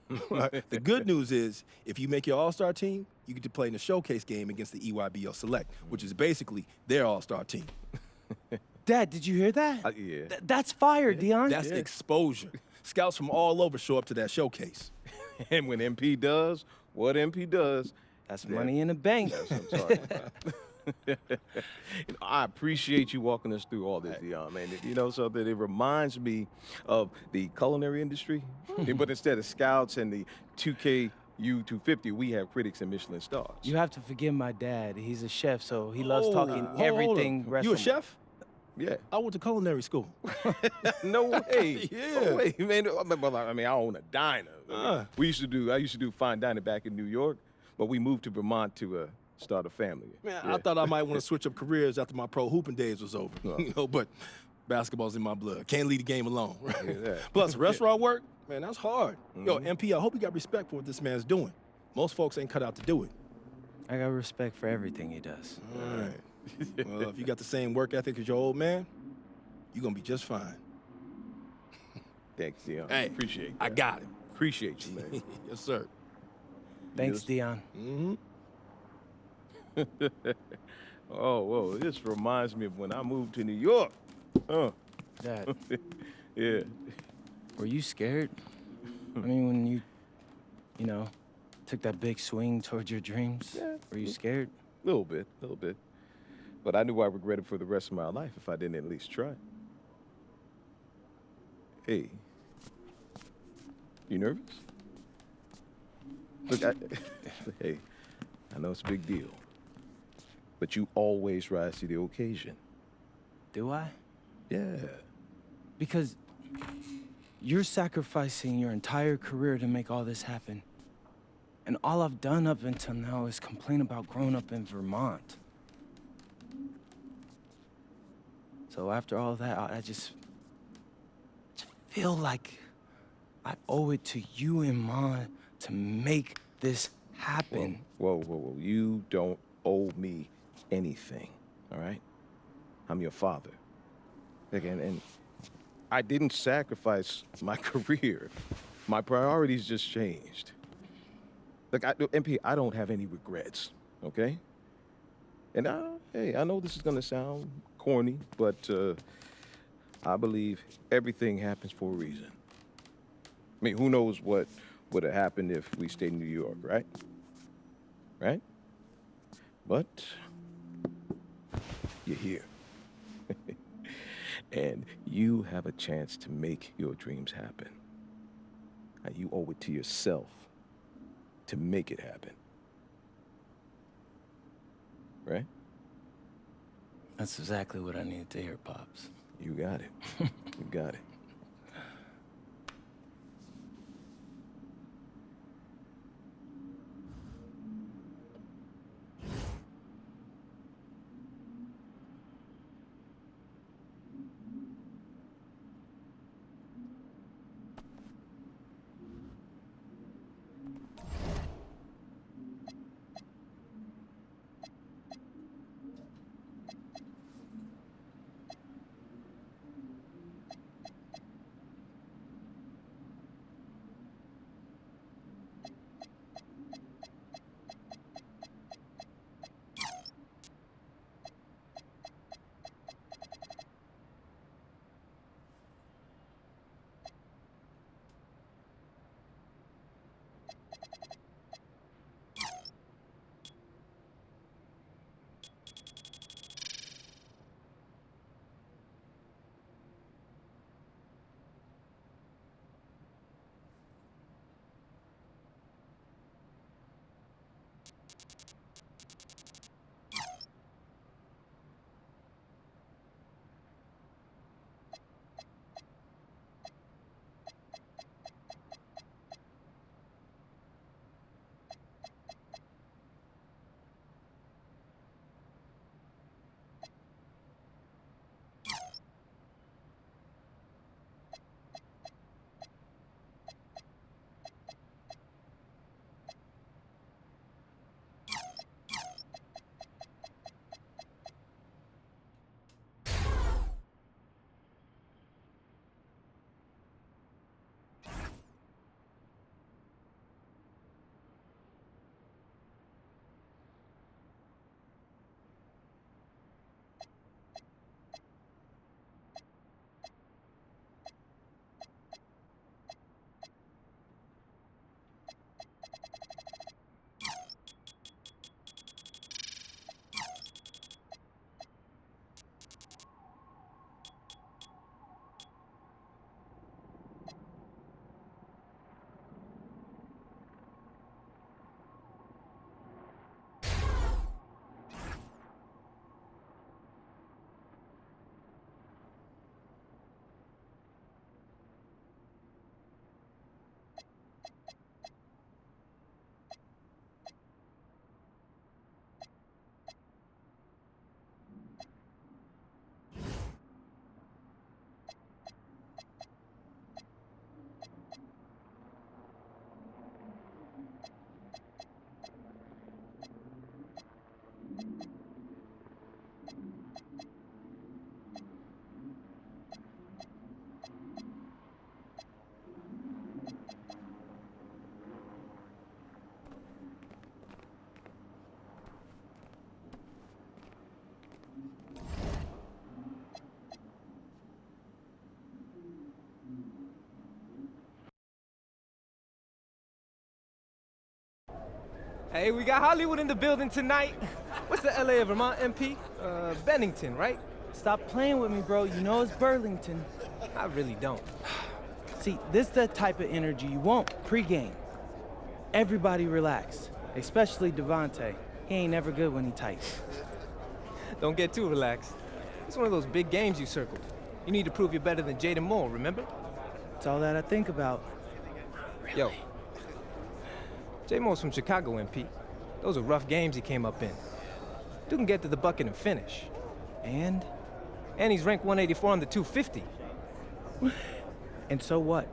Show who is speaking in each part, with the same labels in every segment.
Speaker 1: The good news is, if you make your All-Star team, you get to play in the showcase game against the EYBL Select, which is basically their All-Star team.
Speaker 2: Dad, did you hear that?
Speaker 3: Yeah.
Speaker 2: That's fire, Dion.
Speaker 1: That's exposure. Scouts from all over show up to that showcase.
Speaker 3: And when MP does what MP does,
Speaker 2: That's money in the bank.
Speaker 3: that's what I'm talking about. I appreciate you walking us through all this, Dion, man. You know something? It reminds me of the culinary industry, but instead of scouts and the 2K U250, we have critics and Michelin stars.
Speaker 2: You have to forgive my dad. He's a chef, so he loves talking
Speaker 1: Hold
Speaker 2: everything
Speaker 1: up. You a
Speaker 2: restaurant.
Speaker 1: chef?
Speaker 3: Yeah.
Speaker 1: I went to culinary school.
Speaker 3: No way.
Speaker 1: Yeah.
Speaker 3: No way, man. I mean, I own a diner. I used to do fine dining back in New York, but we moved to Vermont to start a family.
Speaker 1: Man,
Speaker 3: Yeah.
Speaker 1: I thought I might want to switch up careers after my pro hooping days was over. But basketball's in my blood. Can't leave the game alone. Right?
Speaker 3: Yeah.
Speaker 1: Plus, restaurant work, man, that's hard. Yo, MP, I hope you got respect for what this man's doing. Most folks ain't cut out to do it.
Speaker 2: I got respect for everything he does.
Speaker 1: All right. Well, if you got the same work ethic as your old man, you're going to be just fine.
Speaker 3: Thanks, Dion.
Speaker 1: Hey,
Speaker 3: Appreciate
Speaker 1: I
Speaker 3: that.
Speaker 1: got it.
Speaker 3: Appreciate you, man.
Speaker 1: Yes, sir.
Speaker 2: Thanks,
Speaker 3: Yes.
Speaker 2: Dion.
Speaker 1: Mm-hmm.
Speaker 3: Oh, whoa. This reminds me of when I moved to New York.
Speaker 2: Dad,
Speaker 3: Yeah.
Speaker 2: were you scared? I mean, when you know, took that big swing towards your dreams,
Speaker 3: Yeah.
Speaker 2: were you scared?
Speaker 3: Little bit. But I knew I regretted for the rest of my life if I didn't at least try. Hey. You nervous? Look, hey, I know it's a big deal. But you always rise to the occasion.
Speaker 2: Do I?
Speaker 3: Yeah.
Speaker 2: Because you're sacrificing your entire career to make all this happen. And all I've done up until now is complain about growing up in Vermont. So after all that, I just feel like I owe it to you and Mom to make this happen.
Speaker 3: Whoa. You don't owe me anything, all right? I'm your father. Again, and I didn't sacrifice my career. My priorities just changed. Look, MP, I don't have any regrets, okay? And I know this is gonna sound corny, but I believe everything happens for a reason. I mean, who knows what would have happened if we stayed in New York, right? Right? But you're here. And you have a chance to make your dreams happen. And you owe it to yourself to make it happen. Right?
Speaker 2: That's exactly what I needed to hear, Pops.
Speaker 3: You got it. You got it.
Speaker 4: Hey, we got Hollywood in the building tonight. What's the LA of Vermont, MP? Bennington, right?
Speaker 2: Stop playing with me, bro. You know it's Burlington.
Speaker 4: I really don't.
Speaker 2: See, this the type of energy you want pre-game. Everybody relax, especially Devontae. He ain't never good when he tight.
Speaker 4: Don't get too relaxed. It's one of those big games you circled. You need to prove you're better than Jaden Moore, remember?
Speaker 2: It's all that I think about.
Speaker 4: Yo, J Moore's from Chicago, MP. Those are rough games he came up in. Dude can get to the bucket and finish.
Speaker 2: And
Speaker 4: And he's ranked 184 on the 250.
Speaker 2: so what?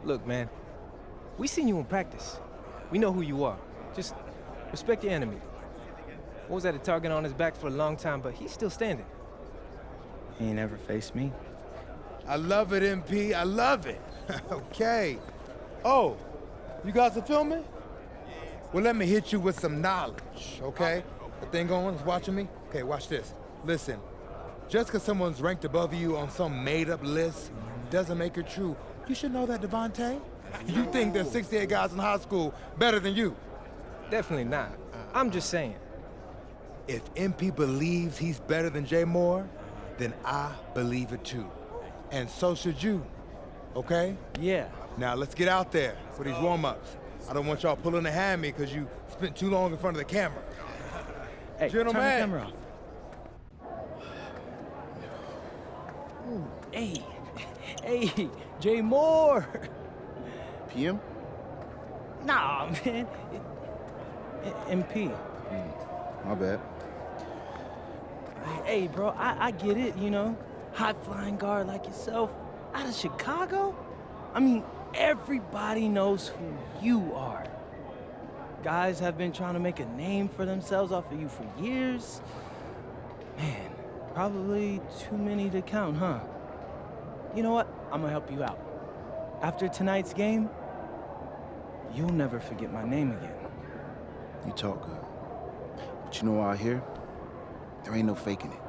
Speaker 4: Look, man, we seen you in practice. We know who you are. Just respect your enemy. What was that, a target on his back for a long time, but he's still standing.
Speaker 2: He ain't ever faced me.
Speaker 5: I love it, MP. I love it. Okay. Oh, you guys are filming? Well, let me hit you with some knowledge, okay? The thing going is watching me? Okay, watch this. Listen, just because someone's ranked above you on some made-up list doesn't make it true. You should know that, Devontae. You think there's 68 guys in high school better than you.
Speaker 4: Definitely not. I'm just saying.
Speaker 5: If MP believes he's better than Jay Moore, then I believe it too. And so should you, okay?
Speaker 2: Yeah.
Speaker 5: Now let's get out there for these warm-ups. I don't want y'all pulling a hammy because you spent too long in front of the camera.
Speaker 2: Hey,
Speaker 5: Gentlemen.
Speaker 2: turn the camera off. Hey, hey, Jay Moore.
Speaker 3: PM?
Speaker 2: Nah, man. MP.
Speaker 3: My bad.
Speaker 2: Hey, bro, I get it, you know. High-flying guard like yourself out of Chicago? I mean, everybody knows who you are. Guys have been trying to make a name for themselves off of you for years. Man, probably too many to count, huh? You know what? I'm gonna help you out. After tonight's game, you'll never forget my name again.
Speaker 6: You talk good. But you know out here, there ain't no faking it.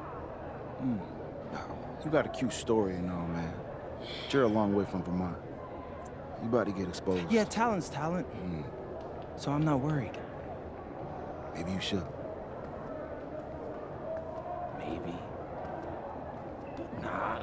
Speaker 6: You got a cute story and all, man. But you're a long way from Vermont. You about to get exposed.
Speaker 2: Yeah, talent's talent. So I'm not worried.
Speaker 6: Maybe you should.
Speaker 2: Maybe. Nah.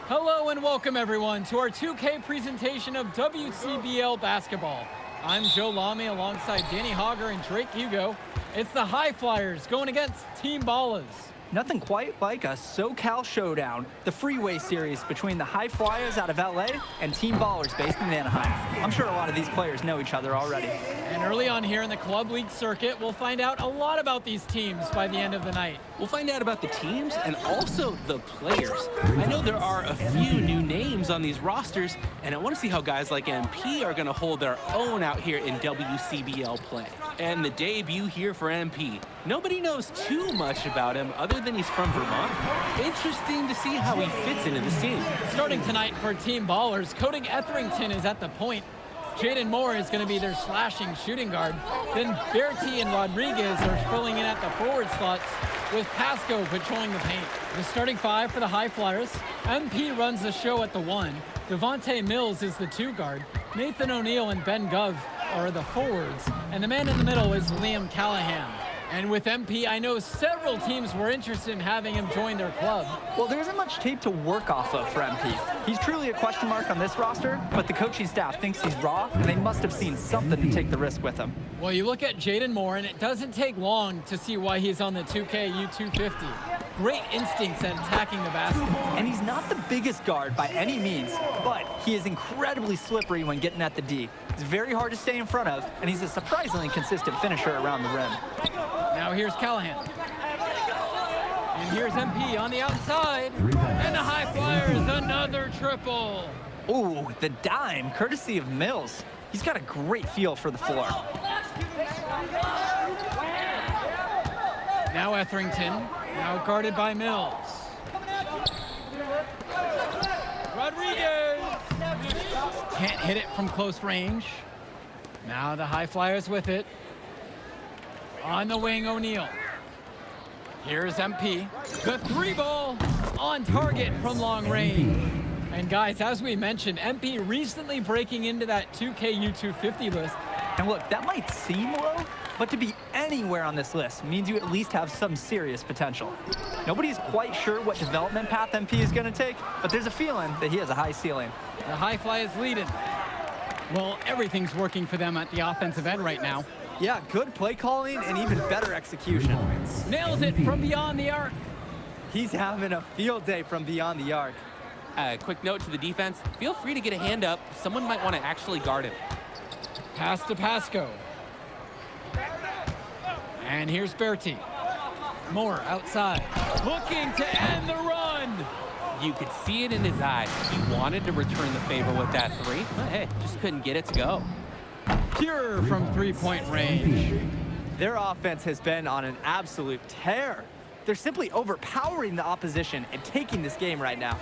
Speaker 7: Hello and welcome everyone to our 2K presentation of WCBL basketball. I'm Joe Lamy alongside Danny Hogger and Drake Hugo. It's the High Flyers going against Team Ballas.
Speaker 8: Nothing quite like a SoCal showdown, the freeway series between the High Flyers out of LA and Team Ballers based in Anaheim. I'm sure a lot of these players know each other already.
Speaker 7: And early on here in the club league circuit, we'll find out a lot about these teams by the end of the night.
Speaker 9: We'll find out about the teams and also the players. I know there are a few new names on these rosters, and I want to see how guys like MP are going to hold their own out here in WCBL play. And the debut here for MP. Nobody knows too much about him other than he's from Vermont. Interesting to see how he fits into this team.
Speaker 7: Starting tonight for Team Ballers, Cody Etherington is at the point. Jaden Moore is going to be their slashing shooting guard. Then Bertie and Rodriguez are filling in at the forward slots, with Pasco patrolling the paint. The starting five for the High Flyers. MP runs the show at the 1. Devontae Mills is the 2 guard. Nathan O'Neill and Ben Gov are the forwards. And the man in the middle is Liam Callahan. And with MP, I know several teams were interested in having him join their club.
Speaker 8: Well, there isn't much tape to work off of for MP. He's truly a question mark on this roster, but the coaching staff thinks he's raw, and they must have seen something to take the risk with him.
Speaker 7: Well, you look at Jaden Moore, and it doesn't take long to see why he's on the 2K U250. Great instincts at attacking the basket.
Speaker 8: And he's not the biggest guard by any means, but he is incredibly slippery when getting at the D. He's very hard to stay in front of, and he's a surprisingly consistent finisher around the rim.
Speaker 7: Now here's Callahan. And here's MP on the outside. And the High Flyers, another triple.
Speaker 8: Ooh, the dime, courtesy of Mills. He's got a great feel for the floor.
Speaker 7: Now Etherington, now guarded by Mills. Rodriguez! Can't hit it from close range. Now the High Flyers with it. On the wing, O'Neill. Here's MP. The 3 ball on target from long range. And guys, as we mentioned, MP recently breaking into that 2K U250 list.
Speaker 8: And look, that might seem low, but to be anywhere on this list means you at least have some serious potential. Nobody's quite sure what development path MP is going to take, but there's a feeling that he has a high ceiling.
Speaker 7: The high fly is leading. Well, everything's working for them at the offensive end right now.
Speaker 8: Yeah, good play calling and even better execution.
Speaker 7: Nails it from beyond the arc.
Speaker 8: He's having a field day from beyond the arc.
Speaker 9: Quick note to the defense, feel free to get a hand up. Someone might want to actually guard him.
Speaker 7: Pass to Pasco. And here's Berti. Moore outside, looking to end the run.
Speaker 9: You could see it in his eyes. He wanted to return the favor with that three, but hey, just couldn't get it to go.
Speaker 7: Pure from three-point range.
Speaker 8: Their offense has been on an absolute tear. They're simply overpowering the opposition and taking this game right now.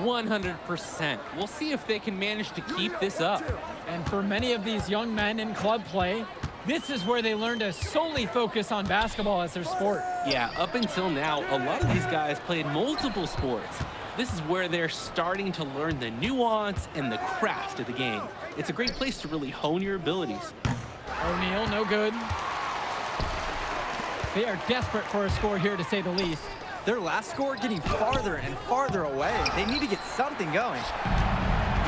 Speaker 9: 100%. We'll see if they can manage to keep this up.
Speaker 7: And for many of these young men in club play, this is where they learn to solely focus on basketball as their sport.
Speaker 9: Yeah, up until now, a lot of these guys played multiple sports. This is where they're starting to learn the nuance and the craft of the game. It's a great place to really hone your abilities.
Speaker 7: O'Neal, no good. They are desperate for a score here, to say the least.
Speaker 8: Their last score getting farther and farther away. They need to get something going.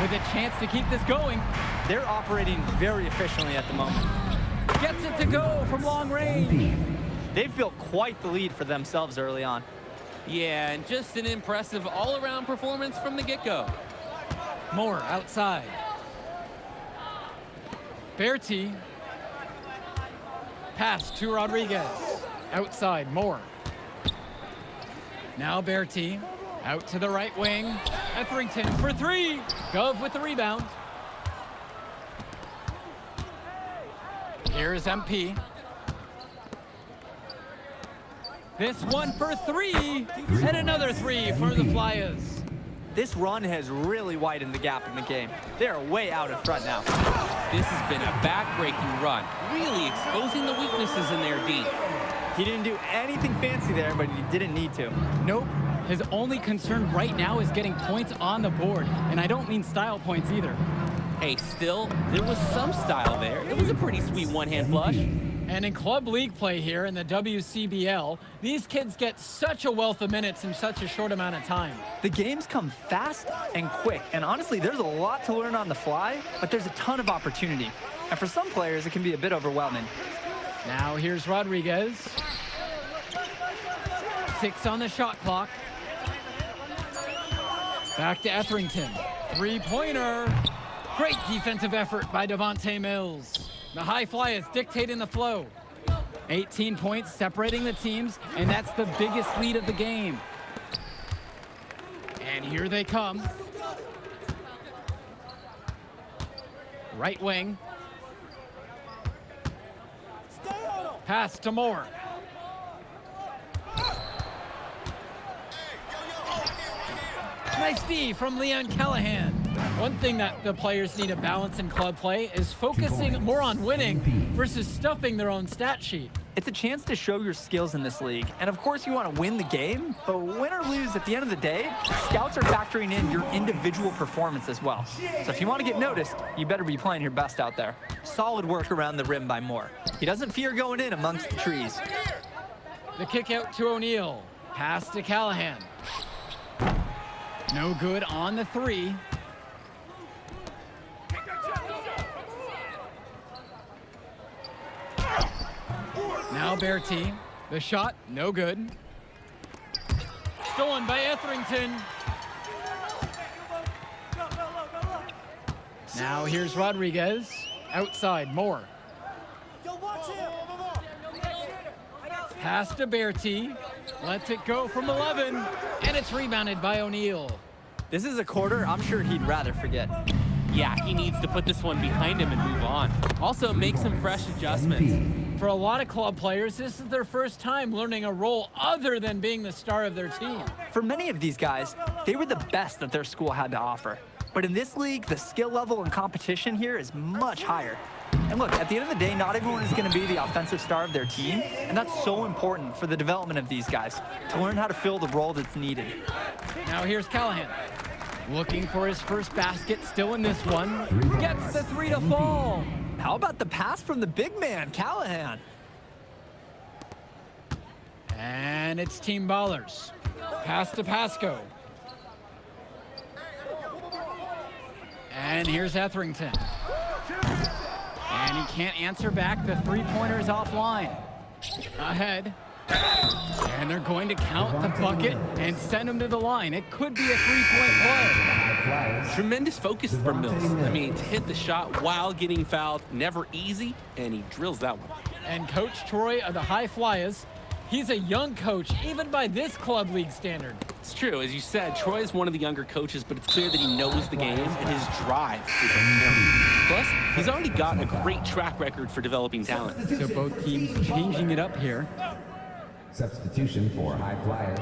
Speaker 7: With a chance to keep this going.
Speaker 8: They're operating very efficiently at the moment.
Speaker 7: Gets it to go from long range.
Speaker 8: They've built quite the lead for themselves early on.
Speaker 9: Yeah, and just an impressive all-around performance from the get-go.
Speaker 7: Moore outside. Berti. Pass to Rodriguez. Outside, Moore. Now Berti. Out to the right wing. Etherington for three. Gove with the rebound. Here's MP. This one for three. And another three for the Flyers.
Speaker 8: This run has really widened the gap in the game. They're way out in front now.
Speaker 9: This has been a back-breaking run, really exposing the weaknesses in their D.
Speaker 8: He didn't do anything fancy there, but he didn't need to.
Speaker 7: Nope. His only concern right now is getting points on the board. And I don't mean style points either.
Speaker 9: Hey, still, there was some style there. It was a pretty sweet one-hand flush.
Speaker 7: And in club league play here in the WCBL, these kids get such a wealth of minutes in such a short amount of time.
Speaker 8: The games come fast and quick, and honestly, there's a lot to learn on the fly, but there's a ton of opportunity. And for some players, it can be a bit overwhelming.
Speaker 7: Now here's Rodriguez. 6 on the shot clock. Back to Etherington. Three-pointer. Great defensive effort by Devontae Mills. The high fly is dictating the flow. 18 points separating the teams, and that's the biggest lead of the game. And here they come. Right wing. Pass to Moore. Nice D from Leon Callahan. One thing that the players need to balance in club play is focusing more on winning versus stuffing their own stat sheet.
Speaker 8: It's a chance to show your skills in this league. And of course you want to win the game, but win or lose, at the end of the day, scouts are factoring in your individual performance as well. So if you want to get noticed, you better be playing your best out there. Solid work around the rim by Moore. He doesn't fear going in amongst the trees.
Speaker 7: The kick out to O'Neal. Pass to Callahan. No good on the three. Now Berti. The shot, no good. Stolen by Etherington. Now here's Rodriguez. Outside, Moore. Pass to Berti. Lets it go from 11. And it's rebounded by O'Neal.
Speaker 8: This is a quarter I'm sure he'd rather forget.
Speaker 9: Yeah, he needs to put this one behind him and move on. Also, make some fresh adjustments.
Speaker 7: For a lot of club players, this is their first time learning a role other than being the star of their team.
Speaker 8: For many of these guys, they were the best that their school had to offer. But in this league, the skill level and competition here is much higher. And look, at the end of the day, not everyone is going to be the offensive star of their team, and that's so important for the development of these guys, to learn how to fill the role that's needed.
Speaker 7: Now here's Callahan. Looking for his first basket, still in this one. Gets the three to fall.
Speaker 8: How about the pass from the big man, Callahan?
Speaker 7: And it's Team Ballers. Pass to Pasco. And here's Etherington. And he can't answer back. The three-pointer's offline. Ahead. And they're going to count the bucket and send him to the line. It could be a three-point play.
Speaker 9: Tremendous focus from Mills. I mean, to hit the shot while getting fouled, never easy, and he drills that one.
Speaker 7: And Coach Troy of the High Flyers, he's a young coach, even by this club league standard.
Speaker 9: It's true. As you said, Troy is one of the younger coaches, but it's clear that he knows the game, and his drive is unparalleled. Plus, he's already got a great track record for developing talent.
Speaker 7: So both teams changing it up here.
Speaker 10: Substitution for High Flyers.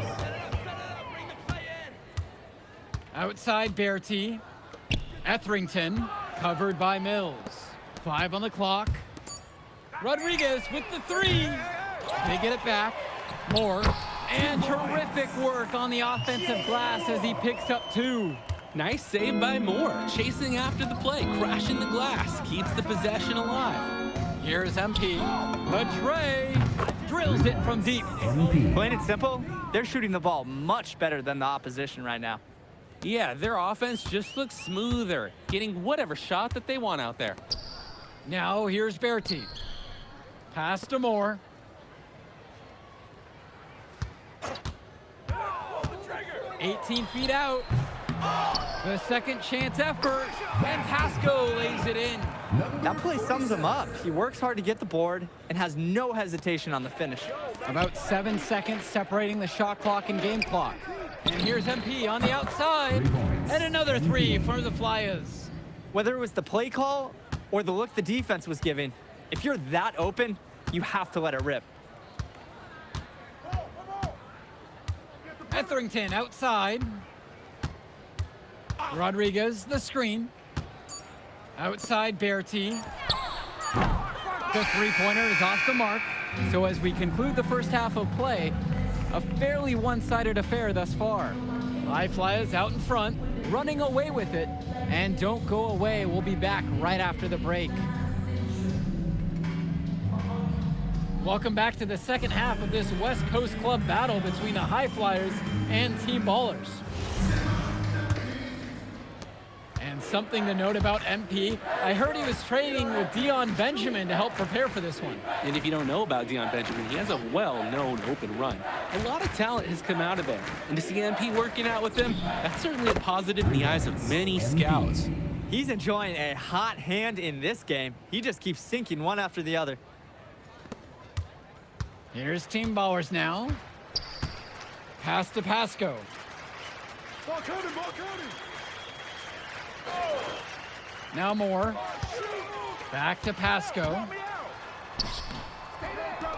Speaker 7: Outside Bertie. Etherington, covered by Mills. 5 on the clock. Rodriguez with the three. They get it back. Moore. And terrific work on the offensive glass as he picks up 2.
Speaker 9: Nice save by Moore. Chasing after the play, crashing the glass, keeps the possession alive.
Speaker 7: Here's MP. Betray drills it from deep.
Speaker 8: Plain and simple, they're shooting the ball much better than the opposition right now.
Speaker 9: Yeah, their offense just looks smoother, getting whatever shot that they want out there.
Speaker 7: Now here's Bertie. Pass to Moore. "18 feet out. The second chance effort, and Pasco lays it in.
Speaker 8: That play sums him up. He works hard to get the board and has no hesitation on the finish.
Speaker 7: About 7 seconds separating the shot clock and game clock. And here's MP on the outside, and another three for the Flyers.
Speaker 8: Whether it was the play call or the look the defense was giving, if you're that open, you have to let it rip.
Speaker 7: Etherington outside. Rodriguez, the screen. Outside Bertie. The three-pointer is off the mark. So as we conclude the first half of play, a fairly one-sided affair thus far. High Flyers out in front, running away with it. And don't go away, we'll be back right after the break. Welcome back to the second half of this West Coast Club battle between the High Flyers and Team Ballers. And something to note about MP, I heard he was training with Dion Benjamin to help prepare for this one.
Speaker 9: And if you don't know about Dion Benjamin, he has a well-known open run. A lot of talent has come out of there. And to see MP working out with him, that's certainly a positive in the eyes of many scouts.
Speaker 8: He's enjoying a hot hand in this game. He just keeps sinking one after the other.
Speaker 7: Here's Team Ballers now. Pass to Pasco. Now Moore. Back to Pasco.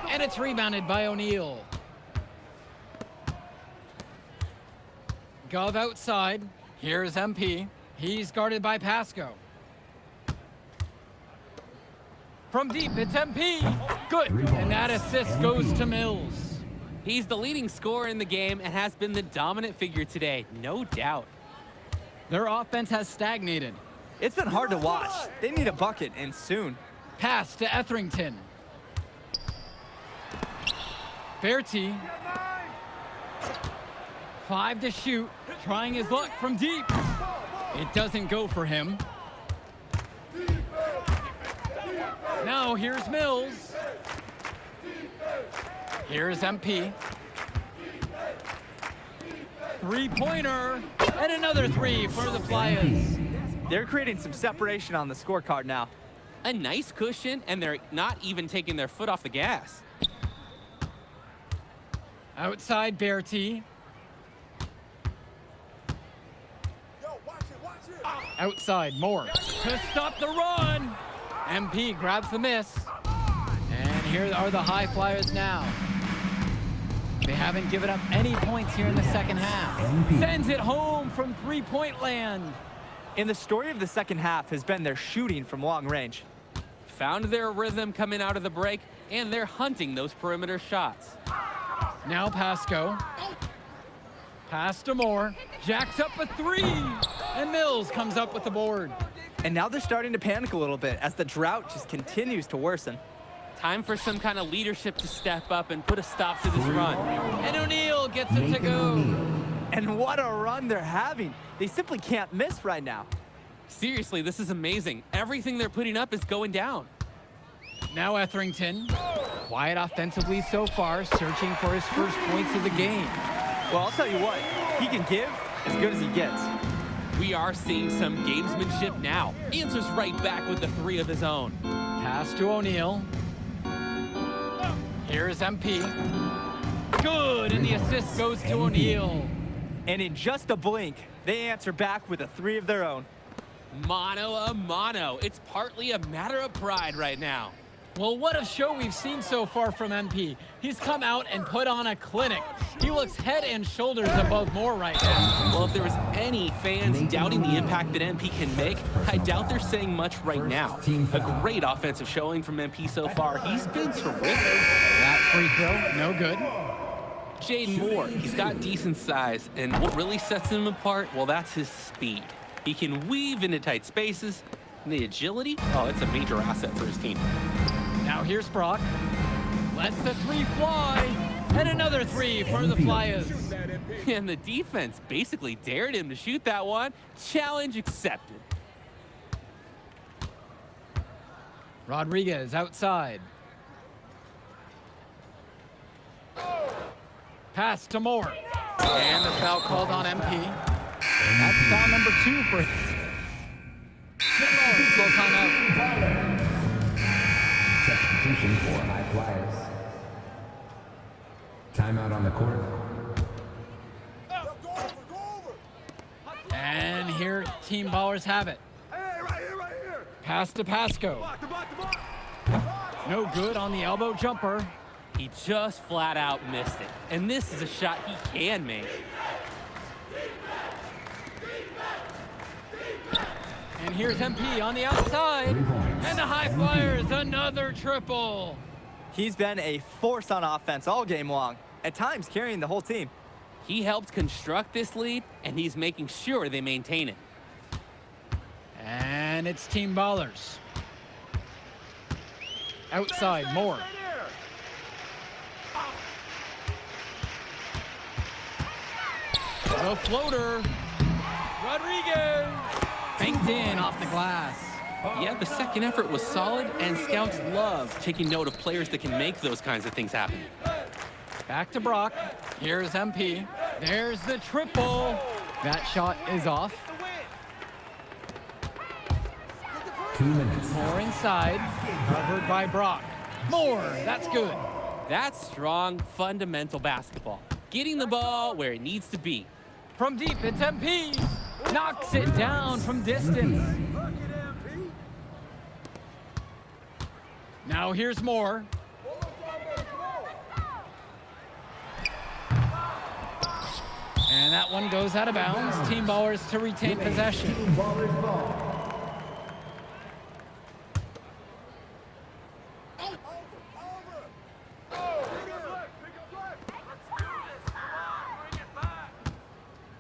Speaker 7: And it's rebounded by O'Neal. Gov outside. Here's MP. He's guarded by Pasco. From deep, it's MP. Good. And that assist goes to Mills.
Speaker 9: He's the leading scorer in the game and has been the dominant figure today, no doubt.
Speaker 7: Their offense has stagnated.
Speaker 8: It's been hard to watch. They need a bucket, and soon.
Speaker 7: Pass to Etherington. Bertie. 5 to shoot. Trying his luck from deep. It doesn't go for him. Now here's Mills. Here's MP. Three-pointer. And another three for the Flyers.
Speaker 8: They're creating some separation on the scorecard now.
Speaker 9: A nice cushion, and they're not even taking their foot off the gas.
Speaker 7: Outside Bertie. Outside Moore to stop the run. MP grabs the miss. And here are the High Flyers now. They haven't given up any points here in the second half. Sends it home from three-point land.
Speaker 8: And the story of the second half has been their shooting from long range.
Speaker 9: Found their rhythm coming out of the break, and they're hunting those perimeter shots.
Speaker 7: Now Pasco. Pass to Moore. Jacks up a three. And Mills comes up with the board.
Speaker 8: And now they're starting to panic a little bit as the drought just continues to worsen.
Speaker 9: Time for some kind of leadership to step up and put a stop to this run.
Speaker 7: And O'Neal gets it to go.
Speaker 8: And what a run they're having. They simply can't miss right now.
Speaker 9: Seriously, this is amazing. Everything they're putting up is going down.
Speaker 7: Now Etherington, quiet offensively so far, searching for his first points of the game.
Speaker 8: Well, I'll tell you what, he can give as good as he gets.
Speaker 9: We are seeing some gamesmanship now. Answers right back with the 3 of his own.
Speaker 7: Pass to O'Neal. Here's MP. Good, and the assist goes to O'Neal.
Speaker 8: And in just a blink, they answer back with a 3 of their own.
Speaker 9: Mano a mano. It's partly a matter of pride right now.
Speaker 7: Well, what a show we've seen so far from MP. He's come out and put on a clinic. He looks head and shoulders above Moore right now.
Speaker 9: Well, if there was any fans doubting the impact that MP can make, I doubt they're saying much right now. A great offensive showing from MP so far. He's been terrific.
Speaker 7: That free throw, no good.
Speaker 9: Jaden Moore, he's got decent size, and what really sets him apart, well, that's his speed. He can weave into tight spaces, and the agility, oh, it's a major asset for his team.
Speaker 7: Now here's Brock. Lets the 3 fly. And another 3 for the Flyers.
Speaker 9: And the defense basically dared him to shoot that one. Challenge accepted.
Speaker 7: Rodriguez outside. Pass to Moore. And the foul called on MP. That's foul number 2 for him. Slow timeout.
Speaker 10: Substitution for High Flyers. Timeout on the court.
Speaker 7: And here, Team Ballers have it. Pass to Pasco. No good on the elbow jumper.
Speaker 9: He just flat out missed it. And this is a shot he can make.
Speaker 7: And here's MP on the outside. And the High Flyers, another triple.
Speaker 8: He's been a force on offense all game long, at times carrying the whole team.
Speaker 9: He helped construct this lead, and he's making sure they maintain it.
Speaker 7: And it's Team Ballers. Outside, Moore. The floater. Rodriguez. Banked in off the glass.
Speaker 9: Yeah, the second effort was solid, and scouts love taking note of players that can make those kinds of things happen.
Speaker 7: Back to Brock. Here's MP. There's the triple. That shot is off.
Speaker 10: 2 minutes.
Speaker 7: Moore inside. Covered by Brock. Moore, that's good.
Speaker 9: That's strong, fundamental basketball. Getting the ball where it needs to be.
Speaker 7: From deep, it's MP. Knocks it down from distance. Now here's Moore. And that one goes out of bounds. Team Ballers to retain possession.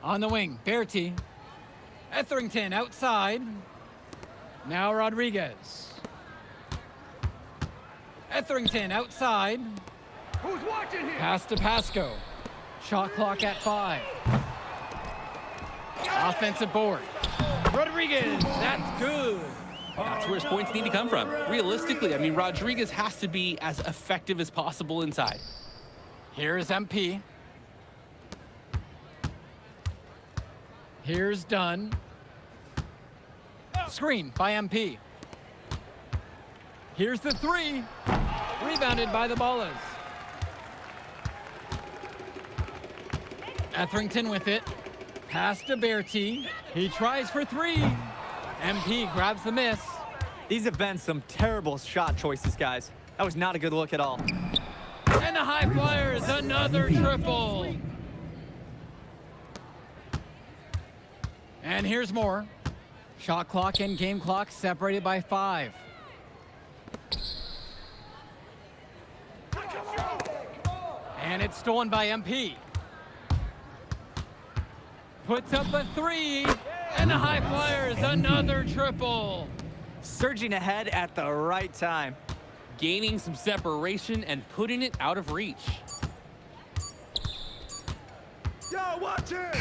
Speaker 7: On the wing, Bertie. Etherington outside. Now Rodriguez. Etherington outside. Who's watching here? Pass to Pasco. Shot clock at 5. Offensive board. Rodriguez, that's good.
Speaker 9: That's where his points need to come from. Realistically, I mean, Rodriguez has to be as effective as possible inside.
Speaker 7: Here's MP. Here's Dunn. Screen by MP. Here's the 3. Rebounded by the Ballers. Etherington with it. Pass to Bertie. He tries for 3. MP grabs the miss.
Speaker 8: These have been some terrible shot choices, guys. That was not a good look at all.
Speaker 7: And the High Flyers, another triple. And here's more. Shot clock and game clock separated by 5. And it's stolen by MP. puts up a 3, and the High Flyers another triple.
Speaker 8: Surging ahead at the right time.
Speaker 9: Gaining some separation and putting it out of reach.
Speaker 1: Yo, watch it!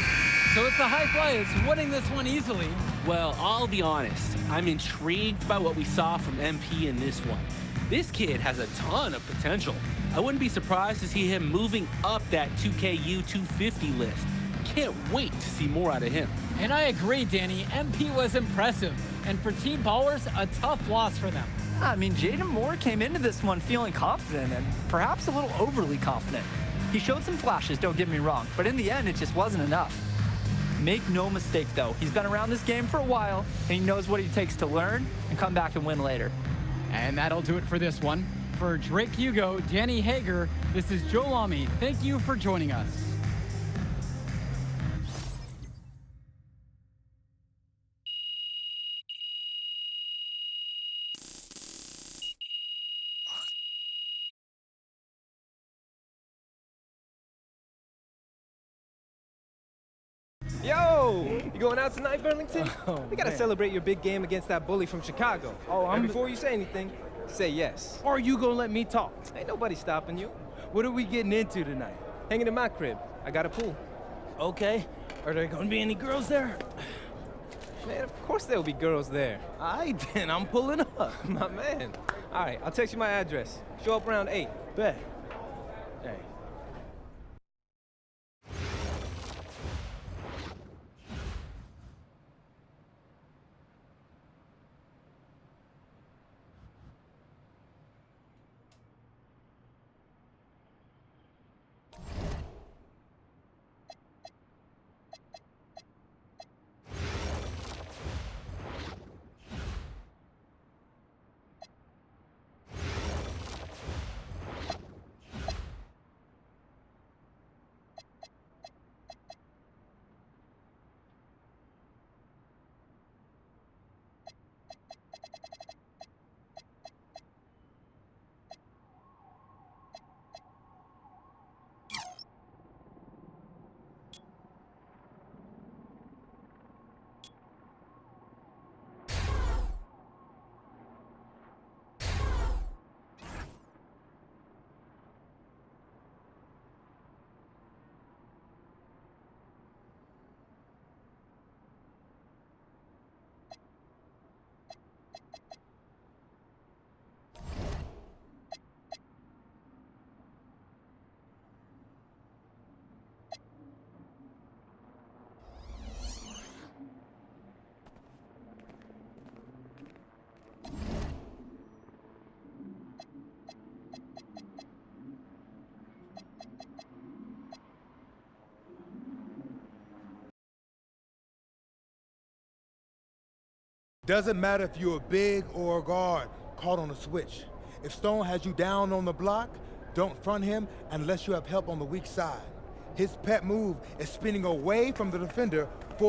Speaker 7: So it's the High Flyers winning this one easily.
Speaker 9: Well, I'll be honest. I'm intrigued by what we saw from MP in this one. This kid has a ton of potential. I wouldn't be surprised to see him moving up that 2KU 250 list. Can't wait to see more out of him.
Speaker 7: And I agree, Danny. MP was impressive. And for Team Ballers, a tough loss for them.
Speaker 8: I mean, Jaden Moore came into this one feeling confident and perhaps a little overly confident. He showed some flashes, don't get me wrong, but in the end, it just wasn't enough. Make no mistake, though, he's been around this game for a while, and he knows what it takes to learn and come back and win later.
Speaker 7: And that'll do it for this one. For Drake Hugo, Danny Hager, this is Joe Lamy. Thank you for joining us.
Speaker 4: Yo, you going out tonight, Burlington?
Speaker 2: Oh,
Speaker 4: we gotta
Speaker 2: man.
Speaker 4: celebrate your big game against that bully from Chicago.
Speaker 2: Oh,
Speaker 4: And before you say anything, say yes.
Speaker 2: Or you gonna let me talk?
Speaker 4: Ain't nobody stopping you.
Speaker 2: What are we getting into tonight?
Speaker 4: Hanging in my crib. I got a pool.
Speaker 2: Okay. Are there gonna be any girls there?
Speaker 4: Man, of course there'll be girls there.
Speaker 2: All right, then. I'm pulling up.
Speaker 4: My man. All right, I'll text you my address. Show up around 8.
Speaker 2: Bet. Hey.
Speaker 5: Doesn't matter if you're a big or a guard caught on a switch. If Stone has you down on the block, don't front him unless you have help on the weak side. His pet move is spinning away from the defender for